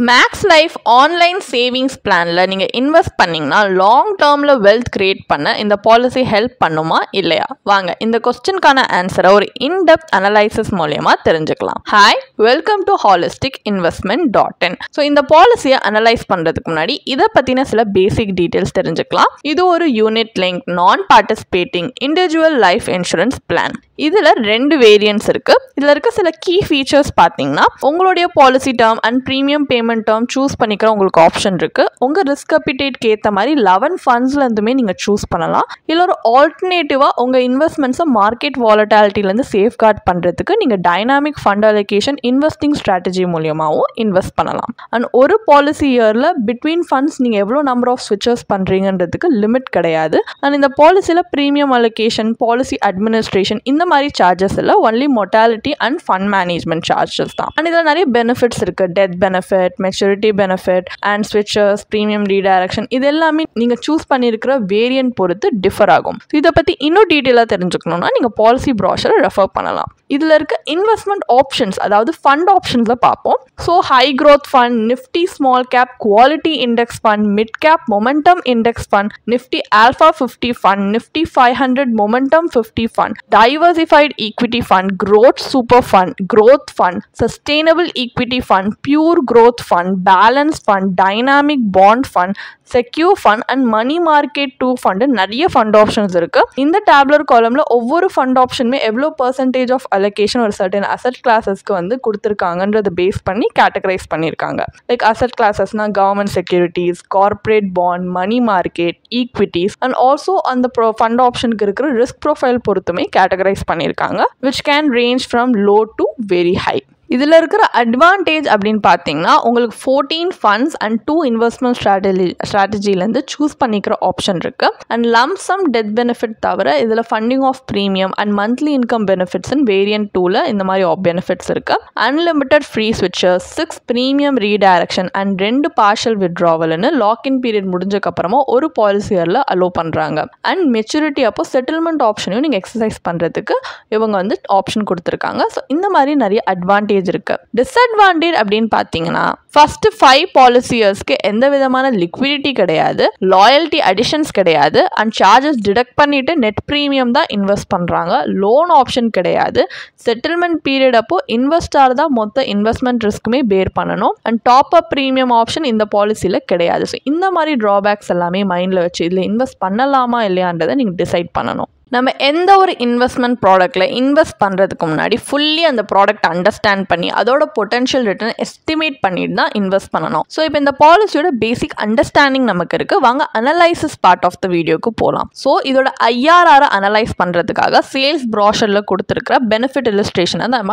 Maths life online savings பிளானில் நீங்கள் invest பண்ணிங்கன்னா லாங் டேர்மில் வெல்த் கிரியேட் பண்ண இந்த பாலிசி ஹெல்ப் பண்ணுமா இல்லையா? வாங்க இந்த கொஸ்டினுக்கான ஆன்சரை ஒரு இன்டெப்த் அனலைசிஸ் மூலமா தெரிஞ்சுக்கலாம். Hi, welcome to holistic.investment.in. So இந்த பாலிசியை அனலைஸ் பண்ணுறதுக்கு முன்னாடி இதை பற்றின சில பேசிக் டீட்டெயில்ஸ் தெரிஞ்சுக்கலாம். இது ஒரு யூனிட் லிங்க் நான் participating individual life insurance plan. இதில் 2 வேரியன்ட்ஸ் இருக்குது. இதில் இருக்க சில கீ ஃபீச்சர்ஸ் பார்த்தீங்கன்னா, உங்களுடைய policy term and premium payment term choose பண்ணிக்கிற உங்களுக்கு ஆப்ஷன் இருக்குது. உங்கள் ரிஸ்க் அப்பிடேட்க்கு ஏற்ற மாதிரி 11 ஃபண்ட்ஸ்லேருந்துமே நீங்கள் சூஸ் பண்ணலாம். இல்லை ஒரு ஆல்டர்னேட்டிவாக உங்கள் இன்வெஸ்ட்மெண்ட்ஸை மார்க்கெட் வாலட்டாலிட்டிலேருந்து சேஃப்கார்ட் பண்ணுறதுக்கு நீங்கள் dynamic fund allocation investing strategy மூலியமாகவும் இன்வெஸ்ட் பண்ணலாம். அண்ட் ஒரு பாலிசி இயரில் பிட்வீன் ஃபண்ட்ஸ் நீங்கள் எவ்வளோ நம்பர் ஆஃப் ஸ்விட்சஸ் பண்ணுறீங்கன்றதுக்கு லிமிட் கிடையாது. அண்ட் இந்த பாலிசியில் ப்ரீமியம் அலோகேஷன், பாலிசி அட்மினிஸ்ட்ரேஷன் இந்த மாதிரி சார்ஜஸ் இல்லை. Only mortality and fund management charges தான். அண்ட் இதில் நிறைய பெனிஃபிட்ஸ் இருக்குது. Death benefit, maturity benefit and ஸ்விட்சஸ், ப்ரீமியம் ரீடைரக்ஷன், இது எல்லாமே நீங்கள் சூஸ் பண்ணியிருக்கிற வேரியன்ட் பொறுத்து டிஃபர் ஆகும். இதை பற்றி இன்னும் டீட்டெயிலாக தெரிஞ்சுக்கணும்னா நீங்கள் பாலிசி ப்ராஷரை ரெஃபர் பண்ணலாம். இதில் இருக்க இன்வெஸ்ட்மெண்ட் ஆப்ஷன்ஸ், அதாவது ஃபண்ட் ஆப்ஷன்ஸில் பார்ப்போம். So high growth fund, Nifty small cap quality index fund, mid cap momentum index fund, Nifty alpha 50 fund, Nifty 500 momentum 50 fund, diversified equity fund, growth super fund, growth fund, sustainable equity fund, pure growth fund, balance fund, dynamic bond fund, secure fund and money market 2 fund, நிறைய fund options இருக்கு. இந்த tabular காலம்ல ஒவ்வொரு fund ஆப்ஷனுமே எவ்வளோ percentage of allocation ஒரு certain asset கிளாஸஸ்க்கு வந்து கொடுத்துருக்காங்கன்றதை பேஸ் பண்ணி கேட்டகரைஸ் பண்ணியிருக்காங்க. லைக் அசெட் கிளாஸஸ்னா government securities, corporate bond, money market, equities and also அந்த ஃபண்ட் ஆப்ஷனுக்கு இருக்கிற ரிஸ்க் ப்ரொஃபைல் பொறுத்துமே கேட்டகரைஸ் பண்ணியிருக்காங்க, which can range from low to very high. இதில் இருக்கிற அட்வான்டேஜ் அப்படின்னு பார்த்தீங்கன்னா, உங்களுக்கு 14 ஃபண்ட்ஸ் அண்ட் 2 இன்வெஸ்ட்மெண்ட் ஸ்ட்ராட்டஜிலேருந்து சூஸ் பண்ணிக்கிற ஆப்ஷன் இருக்குது. And lump sum death benefit தவிர இதில் funding of premium and monthly income benefits variant 2ல் இந்த மாதிரி பெனிஃபிட்ஸ் இருக்குது. அன்லிமிட்டட் ஃப்ரீ ஸ்விட்சஸ், 6 ப்ரீமியம் ரீடைரக்ஷன் அண்ட் 2 பார்ஷல் வித்ட்ராவல்னு லாக்இன் பீரியட் முடிஞ்சக்கப்புறமா ஒரு பாலிசி இயரில் அலோவ் பண்ணுறாங்க. அண்ட் மெச்சூரிட்டி அப்போ செட்டில்மெண்ட் ஆப்ஷனையும் நீங்கள் எக்ஸசைஸ் பண்ணுறதுக்கு இவங்க வந்து ஆப்ஷன் கொடுத்துருக்காங்க. ஸோ இந்த மாதிரி நிறைய அட்வான்டேஜ் இருக்கு. டிஸ்அட்வான்டேஜ் அப்படின்னு பார்த்தீங்கன்னா, ஃபர்ஸ்ட் 5 பாலிசி இயர்ஸ்க்கு எந்த விதமான லிக்விடிட்டி கிடையாது, லாயல்ட்டி அடிஷன்ஸ் கிடையாது அண்ட் சார்ஜஸ் டிடக்ட் பண்ணிட்டு நெட் ப்ரீமியம் தான் இன்வெஸ்ட் பண்றாங்க. லோன் ஆப்ஷன் கிடையாது. செட்டில்மெண்ட் பீரியட் அப்போ இன்வெஸ்டார் தான் மொத்த இன்வெஸ்ட்மெண்ட் ரிஸ்க்குமே பேர் பண்ணணும். And top up premium option இந்த பாலிசியில் கிடையாது. ஸோ இந்த மாதிரி ட்ராபேக்ஸ் எல்லாமே மைண்டில் வச்சு இதில் இன்வெஸ்ட் பண்ணலாமா இல்லையான்றதை நீங்கள் டிசைட் பண்ணணும். நம்ம எந்த ஒரு இன்வெஸ்ட்மெண்ட் ப்ராடக்ட்டில் இன்வெஸ்ட் பண்ணுறதுக்கு முன்னாடி ஃபுல்லி அந்த ப்ராடக்ட் அண்டர்ஸ்டாண்ட் பண்ணி அதோட பொட்டன்ஷியல் ரிட்டர்ன் எஸ்டிமேட் பண்ணிட்டு தான் இன்வெஸ்ட் பண்ணணும். ஸோ இப்போ இந்த பாலிசியோட பேசிக் அண்டர்ஸ்டாண்டிங் நமக்கு இருக்குது. வாங்க அனலைசிஸ் பார்ட் ஆஃப் த வீடியோக்கு போகலாம். ஸோ இதோட IRR அனலைஸ் பண்ணுறதுக்காக சேல்ஸ் ப்ராஷரில் கொடுத்துருக்கிற பெனிஃபிட் இல்லஸ்ட்ரேஷன்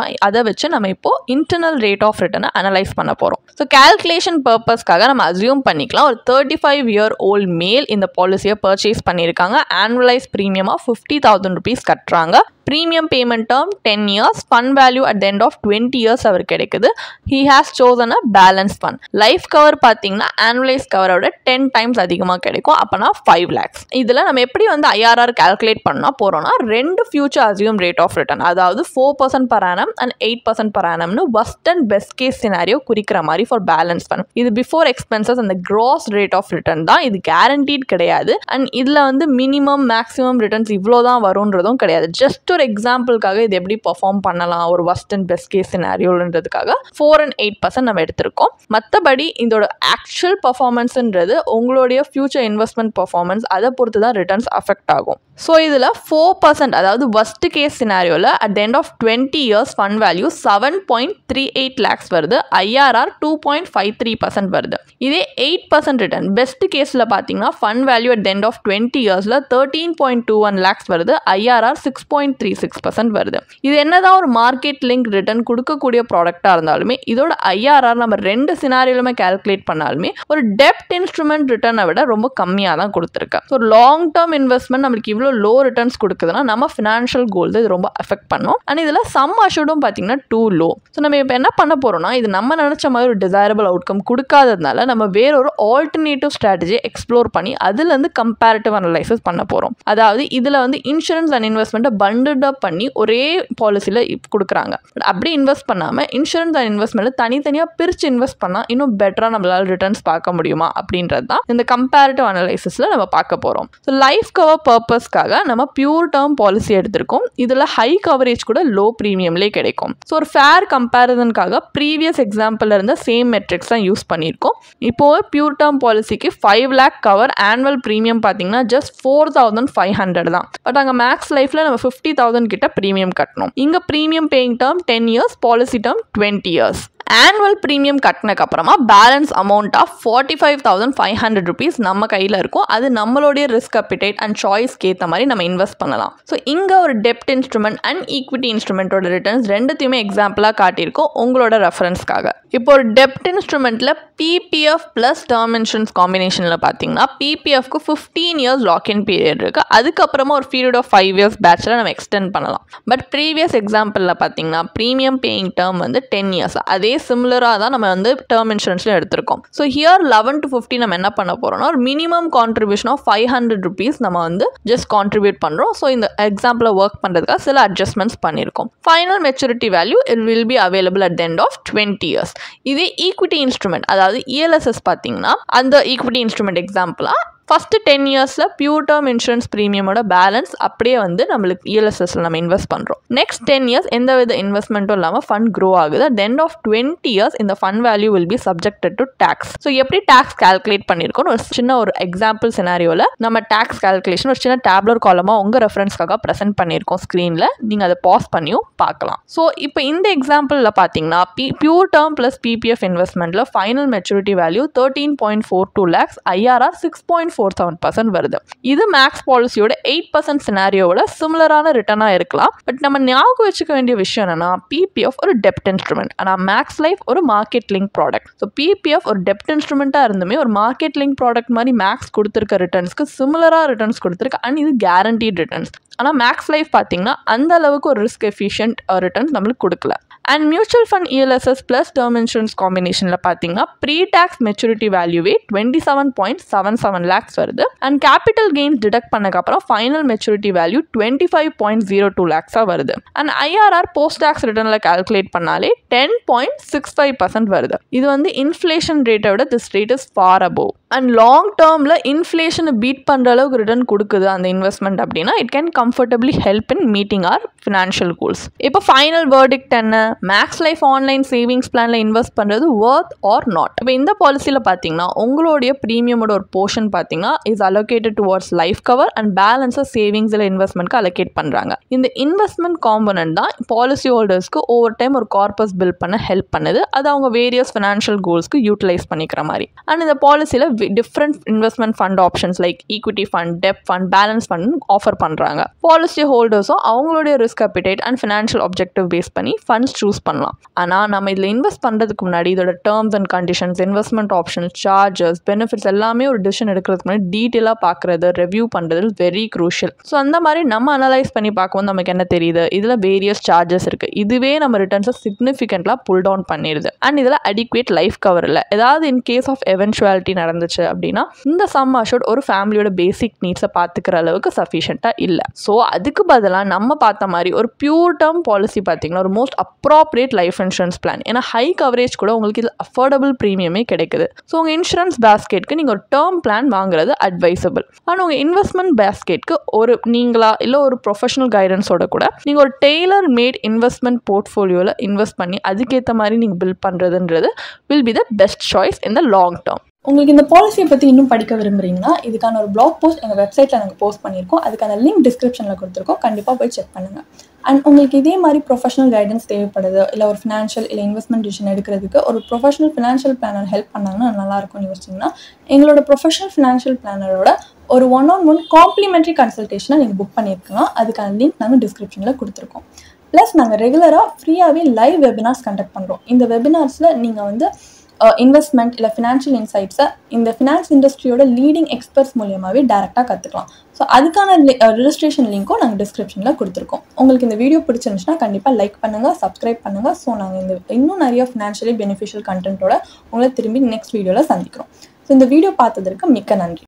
அதை வச்சு நம்ம இப்போ இன்டர்னல் ரேட் ஆஃப் ரிட்டர்னை அனலைஸ் பண்ண போகிறோம். ஸோ கால்குலேஷன் பர்பஸ்க்காக நம்ம அசியூம் பண்ணிக்கலாம் ஒரு 35-year-old மேல் இந்த பாலிசியை பர்ச்சேஸ் பண்ணியிருக்காங்க. ஆனுவலைஸ் ப்ரீமியமாக 50,000 rupees கட்டுறாங்க. Premium payment term 10 years, fund value at the end of 20 years அவர் கிடைக்குது. He has chosen a balance fund. Life cover பார்த்தீங்கன்னா ஆனுவலைஸ் கவரோட 10 times அதிகமாக கிடைக்கும். அப்போனா 5 lakhs. இதில் நம்ம எப்படி வந்து IRR கால்குலேட் பண்ணால் போகிறோம்னா, 2 future assume rate of return, அதாவது 4% per annum அண்ட் 8% per annumனு worst and best case scenario குறிக்கிற மாதிரி ஃபார் பேலன்ஸ் ஃபண்ட். இது பிஃபோர் எக்ஸ்பென்சஸ் அந்த கிராஸ் ரேட் ஆஃப் ரிட்டர்ன் தான். இது கேரண்டீட் கிடையாது. அண்ட் இதில் வந்து மினிமம் மேக்ஸிமம் ரிட்டர்ன்ஸ் இவ்வளோ தான் வரும்ன்றதும் கிடையாது. ஜஸ்ட் ஒரு எக்ஸாம்பிளுக்காக இது எப்படி பெர்ஃபார்ம் பண்ணலாம் ஒரு worst and best case scenarioன்றதுக்காக 4 and 8% நம்ம எடுத்திருக்கோம். மற்றபடி இதோட ஆக்சுவல் பர்ஃபார்மன்ஸ்ன்றது உங்களுடைய ஃபியூச்சர் இன்வெஸ்ட்மெண்ட் பர்ஃபார்மன்ஸ் அதை பொறுத்து தான் ரிட்டர்ன்ஸ் அஃபெக்ட் ஆகும். ஸோ இதில் 4%, அதாவது worst case scenarioவில் at the end of 20 years fund value 7.38 lakhs வருது. IRR 2.53% வருது. இதே 8% ரிட்டர்ன் பெஸ்ட் கேஸில் பார்த்தீங்கன்னா fund value at the end of 20 yearsல 13.21 lakhs வருது. IRR 6.36% வருது. இது என்னதான் ஒரு மார்க்கெட் லிங்க் ரிட்டர்ன் கொடுக்கக்கூடிய ப்ராடக்டாக இருந்தாலுமே இதோட IRR நம்ம 2 சினாரியோலுமே கால்குலேட் பண்ணாலுமே ஒரு டெப்ட் இன்ஸ்ட்ருமெண்ட் ரிட்டர்னை விட ரொம்ப கம்மியாக தான் கொடுத்துருக்கு. ஸோ லாங் டேர்ம் இன்வெஸ்ட்மெண்ட் நம்மளுக்கு இவ்வளோ இவ்வளோ லோ ரிட்டர்ன்ஸ் கொடுக்குதுன்னா நம்ம ஃபினான்ஷியல் கோல்ஸ் இது ரொம்ப அஃபெக்ட் பண்ணும். அண்ட் இதில் சம் அஷூர்டும் பார்த்தீங்கன்னா டூ லோ. ஸோ நம்ம இப்போ என்ன பண்ண போகிறோம்னா, இது நம்ம நினச்ச மாதிரி ஒரு டிசைரபிள் அவுட்கம் கொடுக்காததுனால நம்ம வேறொரு ஆல்டர்னேட்டிவ் ஸ்ட்ராட்டஜியை எக்ஸ்ப்ளோர் பண்ணி அதுலேருந்து கம்பேரிட்டிவ் அனலைசிஸ் பண்ண போகிறோம். அதாவது இதில் வந்து இன்சூரன்ஸ் அண்ட் இன்வெஸ்ட்மெண்ட்டை பண்டட் அப் பண்ணி ஒரே பாலிசியில் கொடுக்குறாங்க. அப்படி இன்வெஸ்ட் பண்ணாமல் இன்சூரன்ஸ் அண்ட் இன்வெஸ்ட்மெண்ட்டில் தனித்தனியாக பிரித்து இன்வெஸ்ட் பண்ணால் இன்னும் பெட்டராக நம்மளால் ரிட்டர்ன்ஸ் பார்க்க முடியுமா அப்படின்றது தான் இந்த கம்பேரிட்டிவ் அனலைசிஸில் நம்ம பார்க்க போகிறோம். ஸோ லைஃப் கவர் பர்பஸ்க்காக நம்ம பியூர் டேர்ம் பாலிசி எடுத்திருக்கோம். இதில் ஹை கவரேஜ் கூட லோ ப்ரீமியம்லேயே கிடைக்கும். ஸோ ஒரு ஃபேர் கம்பேரிசனுக்காக ப்ரீவியஸ் எக்ஸாம்பிளில் இருந்த சேம் மெட்ரிக்ஸ் தான் யூஸ் பண்ணியிருக்கோம். இப்போது பியூர் டேர்ம் பாலிசிக்கு 5 lakh கவர் ஆனுவல் ப்ரீமியம் பார்த்தீங்கன்னா ஜஸ்ட் 4500 தான். பட் அங்கே மேக்ஸ் லைஃப்பில் நம்ம 50,000 கிட்ட ப்ரீமியம் கட்டணும். இங்கே premium paying term 10 years, policy term 20 years. Annual premium கட்டினக்கு அப்புறமா பேலன்ஸ் அமௌண்ட் ஆஃப் 45,500 rupees நம்ம கையில் இருக்கும். அது நம்மளுடைய ரிஸ்க் அப்பிடைட் அண்ட் சாய்ஸ்க்கு ஏற்ற மாதிரி நம்ம இன்வெஸ்ட் பண்ணலாம். ஸோ இங்கே ஒரு டெப்ட் இன்ஸ்ட்ருமெண்ட் அண்ட் ஈக்விட்டி இன்ஸ்ட்ருமெண்ட்டோட ரிட்டர்ன்ஸ் ரெண்டுத்தையுமே எக்ஸாம்பிளாக காட்டியிருக்கோம் உங்களோட ரெஃபரன்ஸ்க்காக. இப்போ ஒரு டெப்ட் இன்ஸ்ட்ருமெண்ட்டில் பிபிஎஃப் ப்ளஸ் டேர்ம் இன்சூரன்ஸ் காம்பினேஷனில் பார்த்தீங்கன்னா பிபிஎஃப்க்கு 15 years லாக்இன் பீரியட் இருக்குது. அதுக்கப்புறமா ஒரு பீரியட் ஆஃப் 5 years பேட்சில் நம்ம எக்ஸ்டெண்ட் பண்ணலாம். பட் ப்ரீவியஸ் எக்ஸாம்பிளில் பார்த்தீங்கன்னா ப்ரீமியம் பேயிங் டேர்ம் வந்து 10 years. அதே சிமிலராக தான் நம்ம வந்து டேர்ம் இன்சூரன்ஸில் எடுத்திருக்கோம். ஸோ ஹியர் 11 to 15 நம்ம என்ன பண்ண போகிறோம்னா ஒரு மினிமம் கான்ட்ரிபியூஷன் ஆஃப் 500 rupees நம்ம வந்து ஜஸ்ட் கான்ட்ரிபியூட் பண்ணுறோம். ஸோ இந்த எக்ஸாம்பிளை ஒர்க் பண்ணுறதுக்காக சில அட்ஜஸ்ட்மெண்ட்ஸ் பண்ணியிருக்கோம். Final maturity value it will be available at the end of 20 years. இதே ஈக்விட்டி இன்ஸ்ட்ருமெண்ட் அதாவது இஎல்எஸ்எஸ் பார்த்தீங்கன்னா அந்த ஈக்விட்டி இன்ஸ்ட்ருமெண்ட் எக்ஸாம்பிளாக ஃபஸ்ட்டு 10 yearsல பியூர் டேர்ம் இன்சூரன்ஸ் ப்ரீமியமோட பேலன்ஸ் அப்படியே வந்து நம்மளுக்கு இஎல்எஸ்எஸ்ல நம்ம இன்வெஸ்ட் பண்ணுறோம். நெக்ஸ்ட் 10 years எந்த வித இன்வெஸ்ட்மெண்ட்டும் இல்லாமல் ஃபண்ட் க்ரோ ஆகுது. அட் எண்ட் ஆஃப் 20 years இந்த fund value will be subjected to tax. So எப்படி டேக்ஸ் கால்குலேட் பண்ணியிருக்கோம் ஒரு சின்ன ஒரு எக்ஸாம்பிள் சினாரியோவில் நம்ம டேக்ஸ் கால்குலேஷன் ஒரு சின்ன டேப்லர் காலமாக உங்கள் ரெஃபரன்ஸ்க்காக ப்ரெசென்ட் பண்ணியிருக்கோம் ஸ்க்ரீனில். நீங்கள் அதை பாஸ் பண்ணியும் பார்க்கலாம். ஸோ இப்போ இந்த எக்ஸாம்பிளில் பார்த்தீங்கன்னா பியூர் டேர்ம் ப்ளஸ் பிபிஎஃப் இன்வெஸ்ட்மெண்ட்டில் final maturity value 13.42 lakhs, IRR 6.47% வருது. இது மேக்ஸ் பாலிசியோட 8% சினாரியோட சிமிலரான ரிட்டர்னாக இருக்கலாம். பட் நம்ம ஞாபகம் வச்சுக்க வேண்டிய விஷயம் என்னன்னா பிபிஎஃப் ஒரு டெப்ட் இன்ஸ்ட்ருமெண்ட், ஆனால் மேக்ஸ் லைஃப் ஒரு market link product. So PPF ஒரு டெப்ட் இன்ஸ்ட்ருமெண்ட்டாக இருந்துமே ஒரு மார்க்கெட் லிங்க் ப்ராடக்ட் மாதிரி மேக்ஸ் கொடுத்துருக்க ரிட்டர்ன்ஸ்க்கு சிமிலராக ரிட்டர்ன்ஸ் கொடுத்துருக்கு. அண்ட் இது கேரண்டீட் ரிட்டர்ன்ஸ். ஆனால் மேக்ஸ் லைஃப் பார்த்தீங்கன்னா அந்த அளவுக்கு ஒரு ரிஸ்க் எஃபிஷியன்ட் ரிட்டர்ன்ஸ் நம்மளுக்கு கொடுக்கல. And mutual fund ELSS plus term insurance காம்பினேஷனில் பார்த்தீங்கன்னா ப்ரீ டேக்ஸ் மெச்சூரிட்டி வேல்யூவே 27.77 lakhs வருது. அண்ட் கேபிட்டல் கெயின்ஸ் டிடக்ட் பண்ணக்கப்புறம் ஃபைனல் மெச்சூரிட்டி வேல்யூ 25.02 lakhs வருது. அண்ட் ஐஆர்ஆர் போஸ்ட் டேக்ஸ் ரிட்டர்னில் கால்குலேட் பண்ணாலே 10.65% வருது. இது வந்து இன்ஃப்ளேஷன் ரேட்டை விட this rate is far above. And long டேர்மில் இன்ஃப்ளேஷனை பீட் பண்ணுற அளவுக்கு ரிட்டர்ன் கொடுக்குது அந்த இன்வெஸ்ட்மெண்ட் அப்படின்னா it can comfortably help in meeting R financial goals. இப்போ ஃபைனல் வேர்டிக்ட் என்ன? மேக்ஸ் லைஃப் ஆன்லைன் சேவிங்ஸ் பிளானில் இன்வெஸ்ட் பண்ணுறது வர்த் ஆர் நாட்? இப்போ இந்த பாலிசியில் பார்த்தீங்கன்னா உங்களுடைய ப்ரீமியமோட ஒரு போர்ஷன் பார்த்தீங்கன்னா is allocated towards life cover and பேலன்ஸை சேவிங்ஸில் இன்வெஸ்ட்மெண்ட்க்கு அலோகேட் பண்ணுறாங்க. இந்த இன்வெஸ்ட்மெண்ட் காம்பனன்ட் தான் பாலிசி ஹோல்டர்ஸ்க்கு ஓவர் டைம் ஒரு கார்பஸ் பில்ட் பண்ண ஹெல்ப் பண்ணுது. அது அவங்க வேரியஸ் ஃபினான்ஷியல் கோல்ஸ்க்கு யூட்டிலைஸ் பண்ணிக்கிற மாதிரி. அண்ட் இந்த பாலிசியில் different investment fund options like equity fund, debt fund, balance fund offer பண்ணுறாங்க. பாலிசி ஹோல்டர்ஸும் அவங்களுடைய risk appetite and financial objective base பண்ணி ஃபண்ட்ஸ் சூஸ் பண்ணலாம். ஆனால் நம்ம இதில் இன்வெஸ்ட் பண்ணுறதுக்கு முன்னாடி இதோட terms and conditions, investment options, charges, benefits எல்லாமே ஒரு டிசிஷன் எடுக்கிறதுக்கு முன்னாடி டீட்டெயிலாக பார்க்குறது, ரிவ்யூ பண்ணுறது வெரி க்ரூஷியல். ஸோ அந்த மாதிரி நம்ம அனலைஸ் பண்ணி பார்க்கும்போது நமக்கு என்ன தெரியுது, இதில் வேரியஸ் சார்ஜஸ் இருக்குது. இதுவே நம்ம ரிட்டர்ன்ஸை சிக்னிஃபிகண்ட்லாக புல் டவுன் பண்ணிடுது. அண்ட் இதில் அடிக்குவேட் லைஃப் கவர் இல்லை. ஏதாவது இன் கேஸ் ஆஃப் எவென்ச்சுவாலிட்டி நடந்துச்சு அப்படின்னா இந்த சம் அஷூர்ட் ஒரு ஃபேமிலியோட பேசிக் நீட்ஸை பார்த்துக்கிற அளவுக்கு சஃபிஷியண்ட்டாக இல்லை. ஸோ அதுக்கு பதிலாக நம்ம பார்த்த மாதிரி ஒரு பியூர் டேர்ம் பாலிசி பார்த்தீங்கன்னா ஒரு most appropriate life insurance plan. ஏன்னா ஹை கவரேஜ் கூட உங்களுக்கு இது அஃபோர்டபுள் ப்ரீமியமே கிடைக்குது. ஸோ உங்கள் இன்சூரன்ஸ் பேஸ்கெட்க்கு நீங்கள் ஒரு டேர்ம் பிளான் வாங்குறது அட்வைசபிள். ஆனால் உங்கள் இன்வெஸ்ட்மெண்ட் பேஸ்கெட்க்கு ஒரு நீங்களா இல்லை ஒரு ப்ரொஃபஷனல் கைடன்ஸோட கூட நீங்கள் ஒரு டெய்லர் மேட் இன்வெஸ்ட்மெண்ட் போர்ட்ஃபோலியோவில் இன்வெஸ்ட் பண்ணி அதுக்கேற்ற மாதிரி நீங்கள் பில்ட் பண்ணுறதுன்றது will be the best choice in the long term. உங்களுக்கு இந்த பாலிசியை பற்றி இன்னும் படிக்க விரும்புகிறீங்கன்னா இதுக்கான ஒரு பிளாக் போஸ்ட் எங்கள் வெப்சைட்டில் நாங்கள் போஸ்ட் பண்ணியிருக்கோம். அதுக்கான லிங்க் டிஸ்கிரிப்ஷனில் கொடுத்துருக்கோம். கண்டிப்பாக போய் செக் பண்ணுங்கள். அண்ட் உங்களுக்கு இதே மாதிரி ப்ரொஃபஷனல் கைடன்ஸ் தேவைப்படுது, இல்லை ஒரு ஃபினான்ஷியல் இல்லை இன்வெஸ்ட்மெண்ட் டிசிஷன் எடுக்கிறதுக்கு ஒரு ப்ரொஃபஷனல் ஃபினான்ஷியல் பிளானர் ஹெல்ப் பண்ணாங்கன்னா நல்லாயிருக்கும்னு யோசிச்சிங்கன்னா எங்களோட ப்ரொஃபஷனல் ஃபினான்ஷியல் பிளானரோட ஒரு 1-on-1 காம்ப்ளிமெண்ட்ரி கன்சல்டேஷனை நீங்கள் புக் பண்ணியிருக்கலாம். அதுக்கான லிங்க் நாங்கள் டிஸ்கிரிப்ஷனில் கொடுத்துருக்கோம். ப்ளஸ் நாங்கள் ரெகுலராக ஃப்ரீயாகவே லைவ் வெபினார்ஸ் கண்டக்ட் பண்ணுறோம். இந்த வெபினார்ஸில் நீங்கள் வந்து இன்வெஸ்ட்மெண்ட் இல்லை ஃபினான்ஷியல் இன்சைட்ஸை இந்த ஃபினான்ஸ் இண்டஸ்ட்ரியோட லீடிங் எக்ஸ்பர்ட்ஸ் மூலியமாகவே டேரெக்டாக கற்றுக்கலாம். ஸோ அதுக்கான ரிஜிஸ்ட்ரேஷன் லிங்க்கும் நாங்கள் டிஸ்கிரிப்ஷனில் கொடுத்துருக்கோம். உங்களுக்கு இந்த வீடியோ பிடிச்சிருந்துச்சுன்னா கண்டிப்பாக லைக் பண்ணுங்கள், சப்ஸ்கிரைப் பண்ணுங்கள். ஸோ நாங்கள் இன்னும் நிறைய ஃபினான்ஷியலி பெனிஃபிஷியல் கண்டென்ட்டோட உங்களை திரும்பி நெக்ஸ்ட் வீடியோவில் சந்திக்கிறோம். ஸோ இந்த வீடியோ பார்த்ததற்கு மிக்க நன்றி.